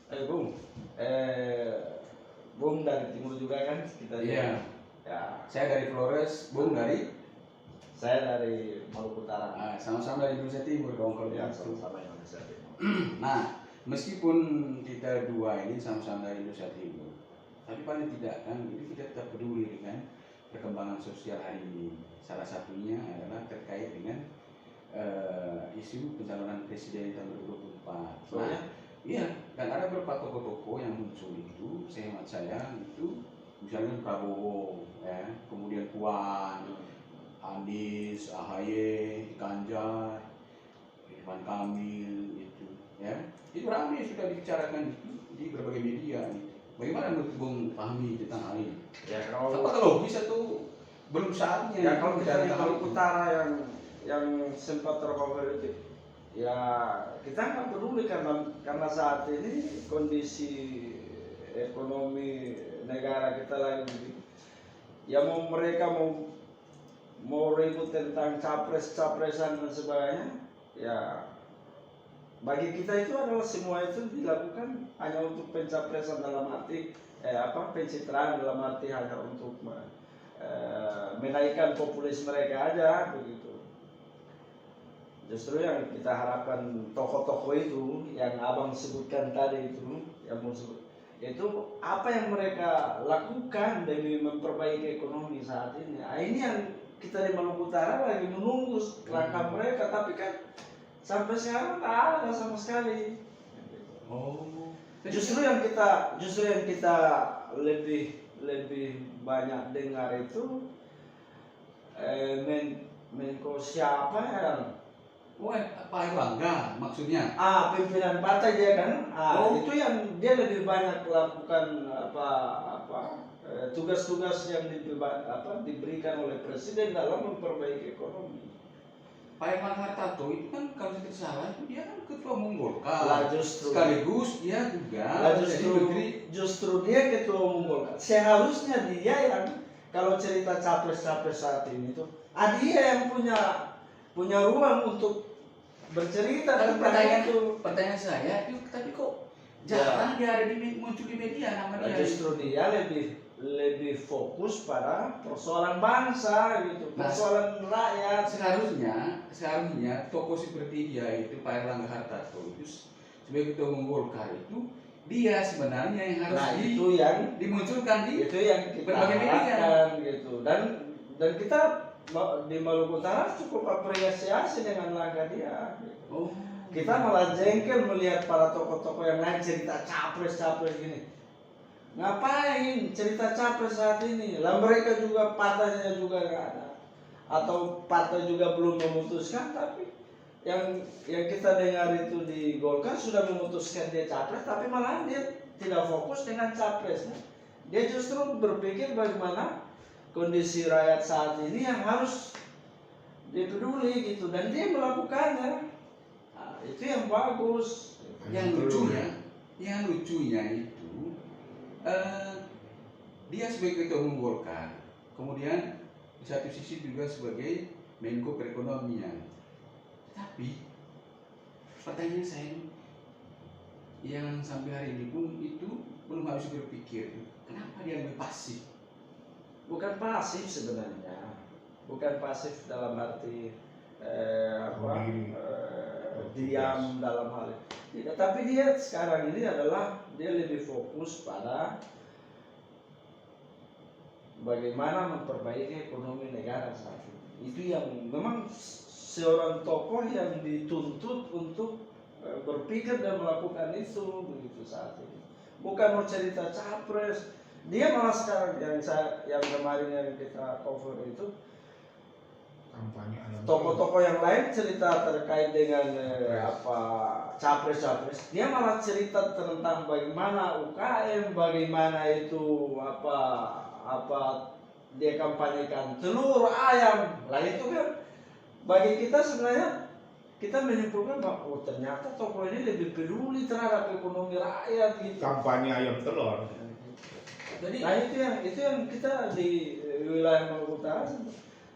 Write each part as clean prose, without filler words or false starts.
Bung, Bung dari timur juga kan kita. Iya. Ya. Saya dari Flores, Bung dari? Saya dari Maluku Utara. Nah, sama-sama dari Indonesia Timur dong kalau Ya, begitu. sama-sama Indonesia Timur. Nah, meskipun kita dua ini sama-sama dari Indonesia Timur, tapi paling tidak kan, ini kita tetap peduli dengan perkembangan sosial hari ini. Salah satunya adalah terkait dengan isu pencalonan presiden tahun 2024. Oh, ya? Iya, dan ada beberapa tokoh-tokoh yang muncul itu, sehemat saya itu, misalnya Prabowo, ya, kemudian Puan, Anies, AHY, Ganjar, Ridwan Kamil, itu, ya, itu ramai sudah dibicarakan itu di berbagai media. Gitu. Bagaimana menurut Bung Fahmi tentang hal ini? Ya Apakah logis atau belum saatnya? Ya kalau kita di Maluku Utara yang sempat terfavoritik, ya kita nggak peduli karena saat ini kondisi ekonomi negara kita lagi, ya mereka mau ribut tentang capresan dan sebagainya, ya bagi kita itu adalah semua itu dilakukan hanya untuk pencapresan dalam arti pencitraan dalam arti hanya untuk menaikkan populis mereka aja begitu. Justru yang kita harapkan tokoh-tokoh itu yang abang sebutkan tadi itu apa yang mereka lakukan demi memperbaiki ekonomi saat ini. Nah, ini yang kita di Maluku Utara lagi menunggu langkah mereka, tapi kan sampai sekarang tak ada sama sekali. Oh, Justru yang kita lebih banyak dengar itu Menko siapa ya? Pak Erlangga maksudnya? Pimpinan partai dia kan. Itu yang dia lebih banyak lakukan tugas-tugas yang diberikan oleh presiden dalam memperbaiki ekonomi. Pak Erlangga Hartarto itu kan kalau tidak salah itu dia kan ketua umum Golkar. Lah justru sekaligus dia juga justru dia ketua umum Golkar. Seharusnya dia yang kalau cerita capres-capres saat ini tuh, dia yang punya ruang untuk bercerita tentang itu. Pertanyaan saya itu, tapi kok jarang dia ada muncul di media nama dia. Justru dia lebih fokus pada persoalan bangsa gitu, persoalan rakyat. Seharusnya tokoh seperti dia itu Pak Erlangga Hartarto itu sebagai ketua umum Golkar itu dia sebenarnya yang harus dimunculkan di itu yang kita harapkan gitu. Dan kita di Maluku Utara cukup apresiasi dengan langkah dia. Gitu. Kita malah jengkel melihat para tokoh-tokoh yang lain cerita capres gini. Ngapain cerita capres saat ini? Lah mereka juga partainya juga nggak ada, atau partai juga belum memutuskan. Tapi yang kita dengar itu di Golkar sudah memutuskan dia capres, tapi malah dia tidak fokus dengan capresnya. Dia justru berpikir bagaimana kondisi rakyat saat ini yang harus dipeduli gitu, dan dia melakukannya. Itu yang bagus. Yang lucunya itu dia sebagai ketua umum Golkar, kemudian di satu sisi juga sebagai Menko Perekonomian. Tapi pertanyaan saya yang sampai hari ini pun itu belum habis berpikir, kenapa dia lebih pasif? Bukan pasif sebenarnya, bukan pasif dalam arti diam dalam hal itu. Tidak, tapi dia sekarang ini adalah dia lebih fokus pada bagaimana memperbaiki ekonomi negara saat ini. Itu yang memang seorang tokoh yang dituntut untuk berpikir dan melakukan itu begitu saat ini. Bukan mau cerita capres. Dia malah sekarang yang kemarin yang kita cover itu tokoh-tokoh yang lain cerita terkait dengan capres. Dia malah cerita tentang bagaimana UKM, bagaimana itu dia kampanyekan telur ayam. Lah itu kan bagi kita sebenarnya kita menyimpulkan bahwa ternyata tokoh ini lebih peduli terhadap ekonomi rakyat gitu. Kampanye ayam telur. Jadi, itu yang kita di wilayah Maluku Utara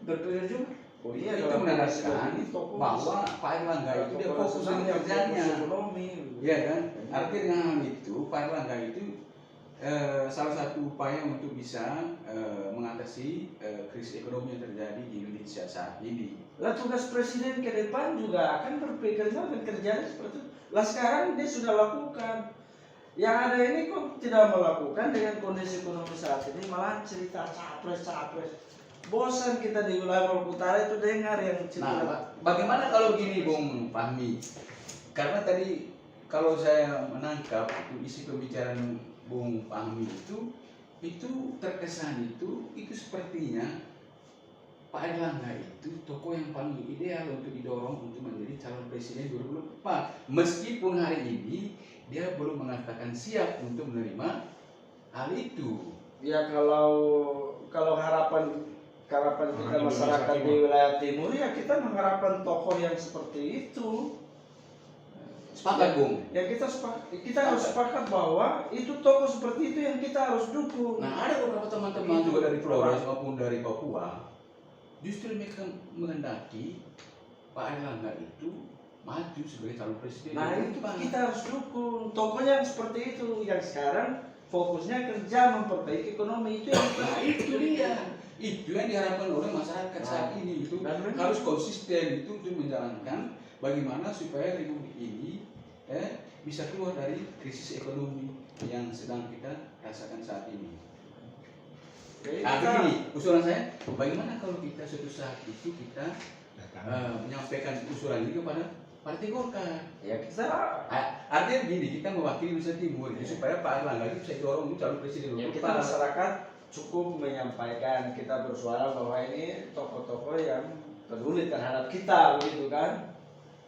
berpikir juga. Itu menandakan bahwa Pak Erlangga itu dia fokus dengan kerjanya, ekonomi, ya kan? artinya dengan hal itu Pak Erlangga itu salah satu upaya untuk bisa mengatasi krisis ekonomi yang terjadi di Indonesia saat ini. Lah tugas presiden ke depan juga akan berpikirnya dan kerjanya seperti itu. Lah sekarang dia sudah lakukan. Yang ada ini kok tidak melakukan dengan kondisi ekonomi saat ini, malah cerita capres. Bosan kita di wilayah Maluku Utara itu dengar yang cerita. Nah, bagaimana kalau gini Bung Fahmi? Karena tadi kalau saya menangkap itu isi pembicaraan Bung Fahmi itu terkesan itu sepertinya Pak Erlangga itu tokoh yang paling ideal untuk didorong untuk menjadi calon presiden 2024. Meskipun hari ini dia belum mengatakan siap untuk menerima hal itu. Ya kalau harapan kita masyarakat di wilayah timur ya kita mengharapkan tokoh yang seperti itu. Sepakat Bung. Ya kita harus sepakat bahwa itu tokoh seperti itu yang kita harus dukung. Nah ada beberapa teman-teman juga dari Flores maupun dari Papua justru mereka menghendaki Pak Erlangga itu maju sebagai calon presiden. Nah itu kita harus dukung tokohnya yang seperti itu, yang sekarang fokusnya kerja memperbaiki ekonomi itu yang itu dia. Itu yang diharapkan oleh masyarakat saat ini itu harus konsisten itu untuk menjalankan bagaimana supaya republik ini bisa keluar dari krisis ekonomi yang sedang kita rasakan saat ini. Nah, begini usulan saya, bagaimana kalau kita suatu saat itu kita menyampaikan usulan ini kepada Partai Golkar? Ya kita artinya begini, kita mewakili Nusa Timur supaya Pak Erlangga itu bisa dorong untuk calon presiden. Ya kita masyarakat cukup menyampaikan, kita bersuara bahwa ini tokoh-tokoh yang peduli terhadap kita, begitu kan?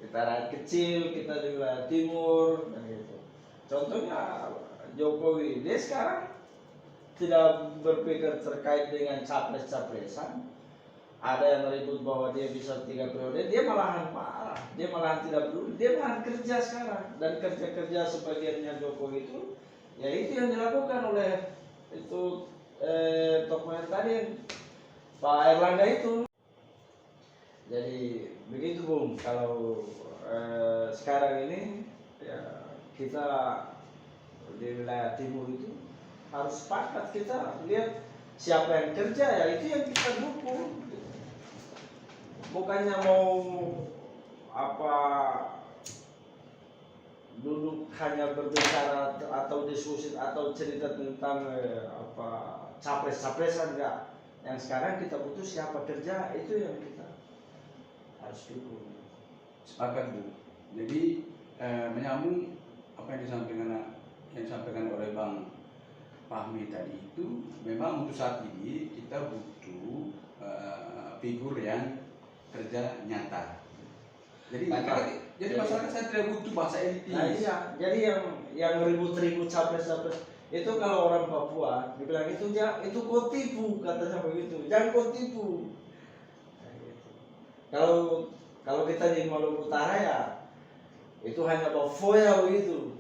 Kita rakyat kecil, kita di wilayah timur, dan gitu. Contohnya Jokowi, dia sekarang tidak berpikir terkait dengan capres-capresan. Ada yang ribut bahwa dia bisa 3 periode, dia malahan marah, dia malahan tidak peduli, dia malahan kerja sekarang. Dan kerja-kerja sebagiannya Jokowi itu, ya itu yang dilakukan oleh itu tokoh yang tadi Pak Erlangga itu. Jadi begitu Bung, kalau sekarang ini ya kita di wilayah timur itu harus sepakat, kita lihat siapa yang kerja ya itu yang kita dukung. Bukannya mau duduk hanya berbicara atau diskusi atau cerita tentang capres-capresan, enggak. Yang sekarang kita butuh siapa kerja, itu yang kita harus dukung. Sepakat Bu. Jadi menyambung apa yang disampaikan oleh Bang Fahmi tadi itu, memang untuk saat ini kita butuh figur yang kerja nyata. Jadi masyarakat saya tidak butuh bahasa elitis. Nah iya, jadi yang ribut-ribut capres-capres itu kalau orang Papua dibilang itu kau tipu, katanya begitu. Jangan kau tipu. Nah, gitu. Kalau kita di Maluku Utara ya itu hanya foya begitu.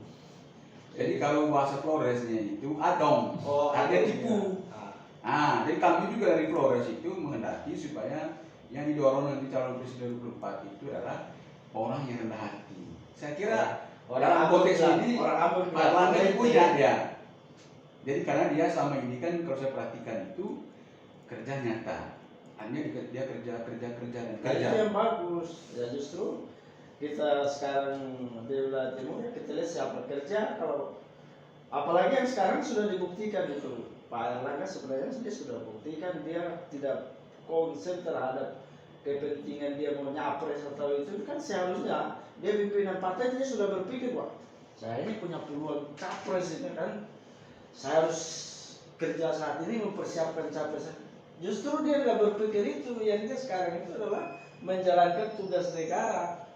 Jadi kalau bahasa Floresnya itu adong, ada tipu. Jadi kami juga dari Flores itu menghendaki supaya yang didorong nanti calon presiden 2024 itu adalah orang yang rendah hati. Saya kira dalam konteks ini Pak Erlangga itu punya dia. Jadi karena dia selama ini kan kalau saya perhatikan itu kerja nyata, hanya dia kerja dan kerja. Itu yang bagus. Ya justru kita sekarang di wilayah timur kita lihat siapa kerja. Kalau apalagi yang sekarang sudah dibuktikan itu Pak Erlangga sebenarnya dia sudah buktikan dia tidak konsen terhadap kepentingan dia mau nyapres atau itu kan. Seharusnya dia pimpinan partai dia sudah berpikir, wah saya ini punya peluang capres ini kan, saya harus kerja saat ini mempersiapkan capres. Justru dia nggak berpikir itu. Yang dia sekarang itu adalah menjalankan tugas negara,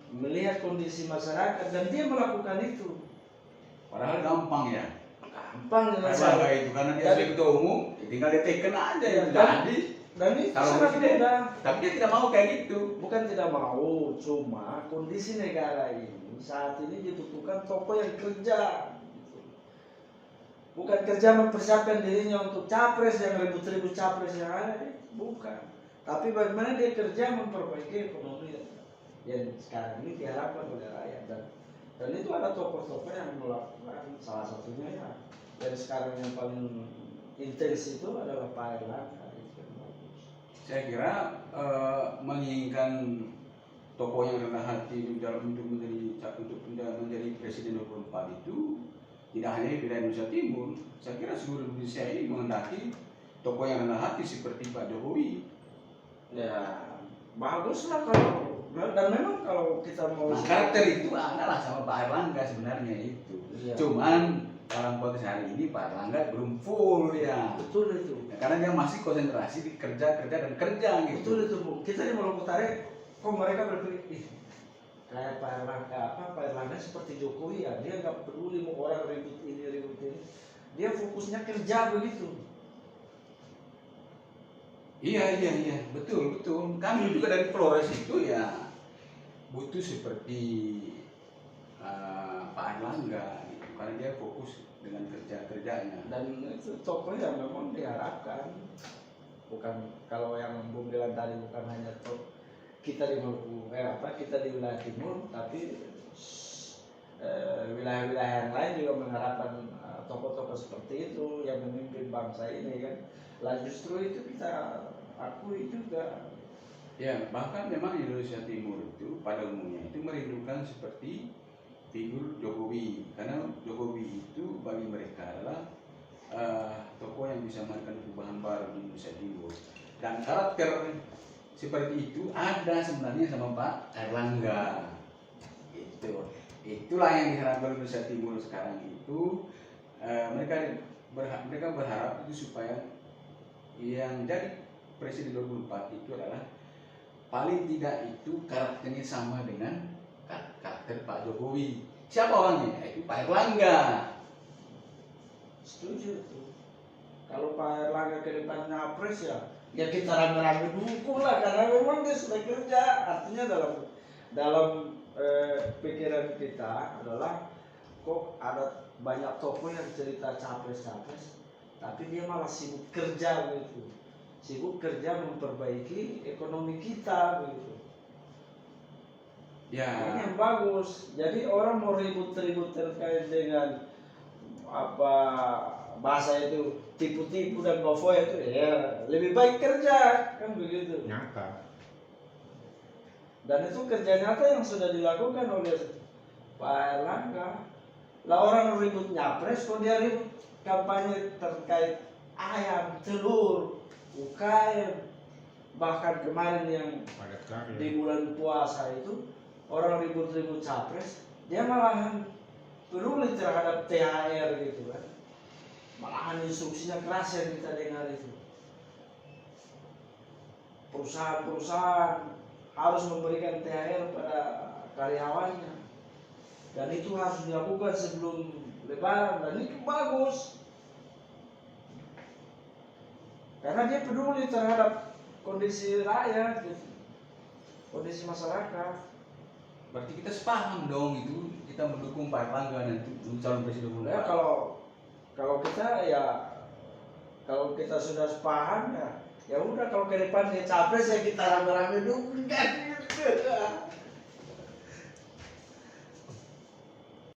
melihat kondisi masyarakat, dan dia melakukan itu. Padahal gampang ya. Gampang dengan Erlangga itu karena dia sebagai ketua umum, tinggal dia teken aja yang jadi. Dan itu Kalau sangat presiden, mudah. tapi dia tidak mau kayak gitu. Bukan tidak mau, cuma kondisi negara ini saat ini dibutuhkan tokoh yang kerja. Bukan kerja mempersiapkan dirinya untuk capres yang ribut-ribut capres yang ada, bukan. Tapi bagaimana dia kerja memperbaiki ekonomi yang sekarang ini diharapkan oleh rakyat. Dan Dan itu ada tokoh-tokoh yang melakukan, salah satunya ya dari sekarang yang paling intens itu adalah Pak Erlangga. Itu yang bagus. Saya kira menginginkan tokoh yang rendah hati dalam untuk menjadi presiden 24 itu tidak hanya di wilayah Indonesia Timur. Saya kira seluruh Indonesia ini menghendaki tokoh yang rendah hati seperti Pak Jokowi. Ya baguslah kalau, dan memang kalau kita mau Nah, karakter itu adalah sama Pak Erlangga sebenarnya itu. Iya. Cuman dalam konteks hari ini Pak Erlangga belum full ya. Betul itu. Ya, karena dia masih konsentrasi di kerja dan kerja gitu. Betul itu Bu. Kita di Maluku Utara kok mereka berpikir, ih kayak Pak Erlangga seperti Jokowi ya, dia nggak peduli mau orang ribut ini, dia fokusnya kerja begitu. Iya, betul. Kami juga dari Flores itu ya butuh seperti Pak Erlangga gitu, karena dia fokus dengan kerjanya. Dan itu tokoh yang memang diharapkan, bukan kalau yang Bung bilang tadi, bukan hanya kita di Maluku, kita di wilayah timur, tapi wilayah-wilayah yang lain juga mengharapkan tokoh-tokoh seperti itu yang memimpin bangsa ini kan. Lah justru itu kita akui juga. Ya, bahkan memang Indonesia Timur itu pada umumnya itu merindukan seperti figur Jokowi, karena Jokowi itu bagi mereka adalah tokoh yang bisa memberikan perubahan baru di Indonesia Timur. Dan karakter seperti itu ada sebenarnya sama Pak Erlangga. Itulah yang diharapkan Indonesia Timur sekarang itu. Mereka berharap itu supaya yang jadi presiden 2024 itu adalah paling tidak itu karakternya sama dengan karakter Pak Jokowi. Siapa orangnya? Itu Pak Erlangga. Setuju tuh. Kalau Pak Erlangga ke depan nyapres ya kita rame-rame dukung lah, karena memang dia sudah kerja. Artinya dalam pikiran kita adalah kok ada banyak tokoh yang cerita capres, tapi dia malah sibuk kerja gitu. Sibuk kerja memperbaiki ekonomi kita gitu. Ya. Ini yang bagus. Jadi orang mau ribut-ribut terkait dengan apa bahasa itu tipu-tipu dan bofoy itu ya lebih baik kerja kan begitu. Nyata. Dan itu kerja nyata yang sudah dilakukan oleh Pak Erlangga. Lah orang ribut nyapres, kok dia ribut kampanye terkait ayam, telur, UKM. Bahkan kemarin yang di bulan puasa itu orang ribut-ribut capres, dia malahan peduli terhadap THR gitu kan. Malahan instruksinya keras yang kita dengar itu. Perusahaan-perusahaan harus memberikan THR pada karyawannya, dan itu harus dilakukan sebelum Lebaran, dan itu bagus karena dia peduli terhadap kondisi rakyat gitu, kondisi masyarakat. Berarti kita sepaham dong itu, kita mendukung Pak Erlangga nanti calon presiden. Ya kalau kita sudah sepaham ya udah, kalau ke depan dia capres ya kita rame-rame dukung kan.